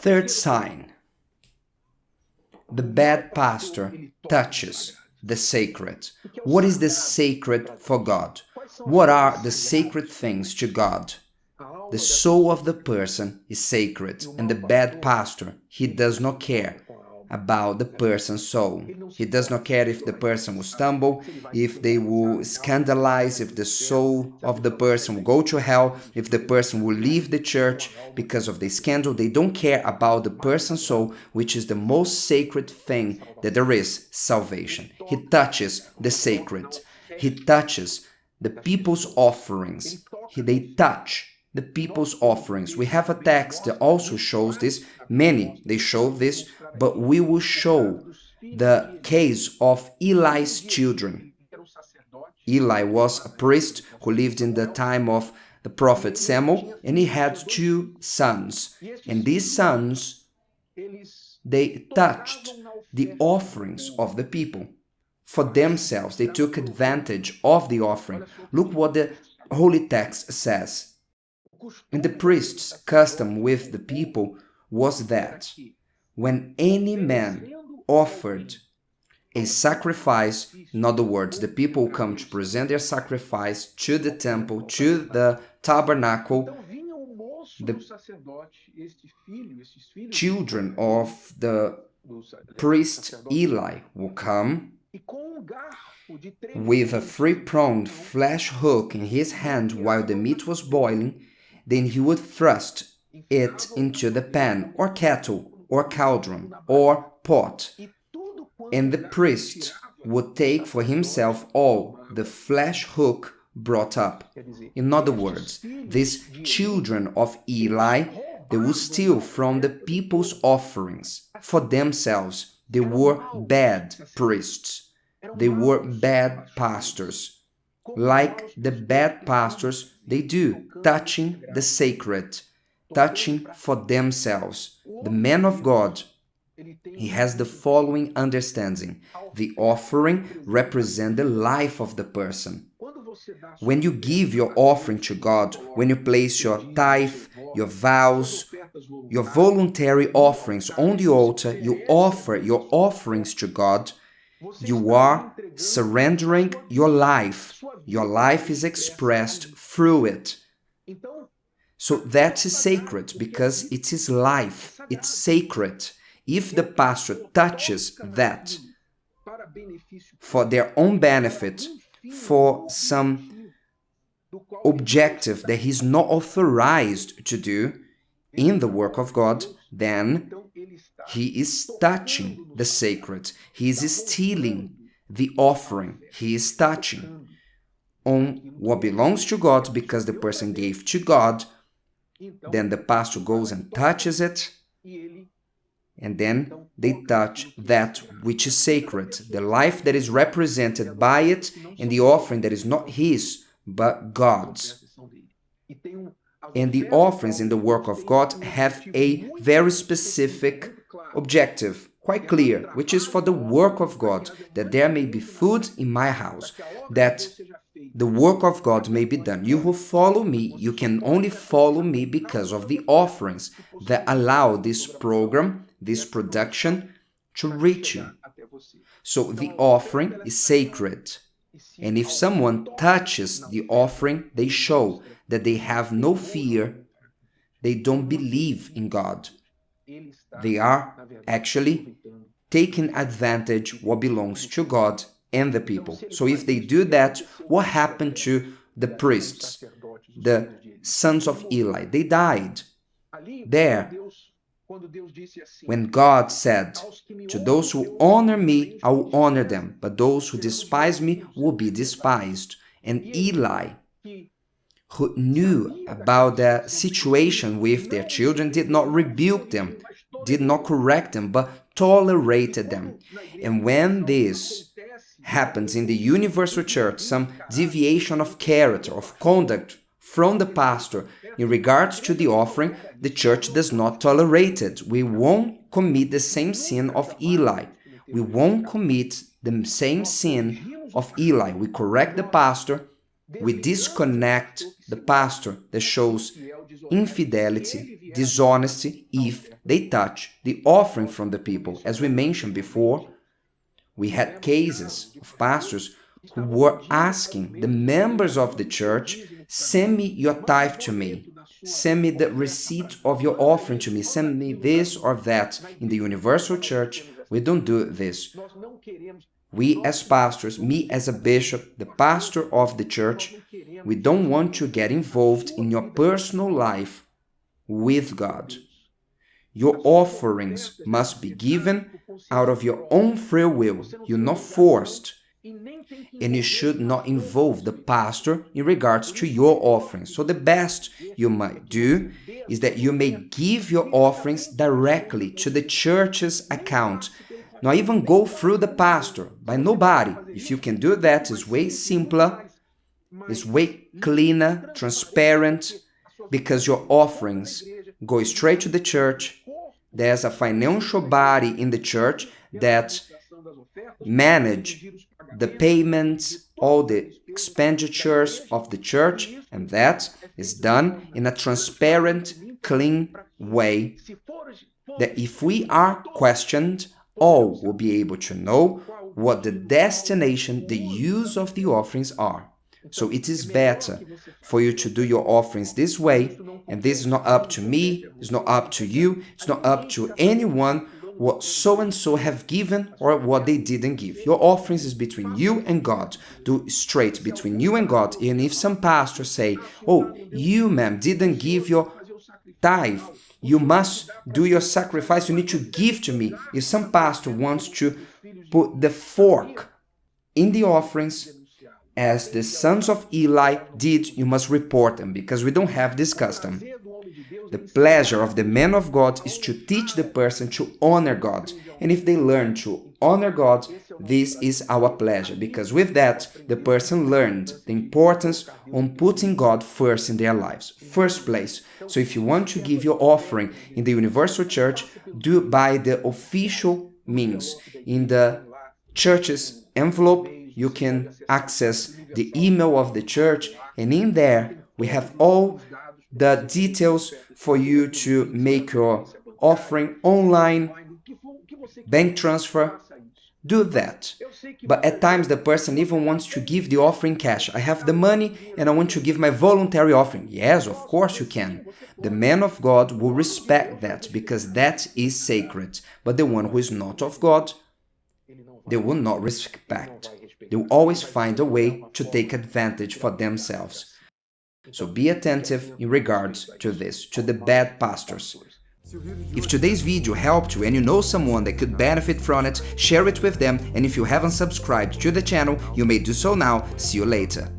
Third sign, the bad pastor touches the sacred. What is the sacred for God? What are the sacred things to God? The soul of the person is sacred, and the bad pastor, he does not care about the person's soul. He does not care if the person will stumble, if they will scandalize, if the soul of the person will go to hell, if the person will leave the church because of the scandal. They don't care about the person's soul, which is the most sacred thing that there is, salvation. He touches the sacred. He touches the people's offerings. They touch the people's offerings. We have a text that also shows this. Many, they show this, but we will show the case of Eli's children. Eli was a priest who lived in the time of the prophet Samuel, and he had two sons. And these sons, they touched the offerings of the people for themselves. They took advantage of the offering. Look what the holy text says. And the priest's custom with the people was that when any man offered a sacrifice, in other words, the people come to present their sacrifice to the temple, to the tabernacle, the children of the priest Eli will come with a three-pronged flesh hook in his hand while the meat was boiling. Then he would thrust it into the pan or kettle or cauldron or pot, and the priest would take for himself all the flesh hook brought up. In other words, these children of Eli, they would steal from the people's offerings for themselves. They were bad priests. They were bad pastors. Like the bad pastors, they do, touching the sacred, touching for themselves. The man of God, he has the following understanding. The offering represents the life of the person. When you give your offering to God, when you place your tithe, your vows, your voluntary offerings on the altar, you offer your offerings to God, you are surrendering your life. Your life is expressed through it. So that is sacred because it is life. It's sacred. If the pastor touches that for their own benefit, for some objective that he's not authorized to do in the work of God, then he is touching the sacred. He is stealing the offering. He is touching on what belongs to God because the person gave to God. Then the pastor goes and touches it, and then they touch that which is sacred, the life that is represented by it, and the offering that is not his, but God's. And the offerings in the work of God have a very specific objective, quite clear, which is for the work of God, that there may be food in my house, that the work of God may be done. You who follow me, you can only follow me because of the offerings that allow this program, this production, to reach you. So the offering is sacred. And if someone touches the offering, they show that they have no fear, they don't believe in God. They are actually taking advantage what belongs to God and the people. So if they do that, what happened to the priests, the sons of Eli? They died. There, when God said, to those who honor me, I will honor them, but those who despise me will be despised. And Eli, who knew about the situation with their children, did not rebuke them, did not correct them, but tolerated them. And when this happens in the universal church, some deviation of character, of conduct from the pastor in regards to the offering, the church does not tolerate it. We won't commit the same sin of Eli. We won't commit the same sin of Eli. We correct the pastor. We disconnect the pastor that shows infidelity, dishonesty if they touch the offering from the people. As we mentioned before, we had cases of pastors who were asking the members of the church, send me your tithe to me, send me the receipt of your offering to me, send me this or that. In the universal church, we don't do this. We as pastors, me as a bishop, the pastor of the church, we don't want to get involved in your personal life with God. Your offerings must be given out of your own free will. You're not forced. And you should not involve the pastor in regards to your offerings. So the best you might do is that you may give your offerings directly to the church's account. Not even go through the pastor, by nobody. If you can do that, it's way simpler, it's way cleaner, transparent, because your offerings go straight to the church. There's a financial body in the church that manage the payments, all the expenditures of the church, and that is done in a transparent, clean way, that if we are questioned, all will be able to know what the destination, the use of the offerings are. So it is better for you to do your offerings this way, and this is not up to me, it's not up to you, it's not up to anyone what so-and-so have given or what they didn't give. Your offerings is between you and God. Do straight between you and God. And if some pastors say, oh, you, ma'am, didn't give your tithe, you must do your sacrifice, you need to give to me. If some pastor wants to put the fork in the offerings, as the sons of Eli did, you must report them, because we don't have this custom. The pleasure of the man of God is to teach the person to honor God. And if they learn to honor God, this is our pleasure, because with that, the person learned the importance on putting God first in their lives, first place. So if you want to give your offering in the Universal Church, do it by the official means. In the church's envelope, you can access the email of the church, and in there we have all the details for you to make your offering online, bank transfer. Do that. But at times the person even wants to give the offering cash. I have the money and I want to give my voluntary offering. Yes, of course you can. The man of God will respect that, because that is sacred. But the one who is not of God, they will not respect. They will always find a way to take advantage for themselves. So be attentive in regards to this, to the bad pastors. If today's video helped you and you know someone that could benefit from it, share it with them, and if you haven't subscribed to the channel, you may do so now. See you later.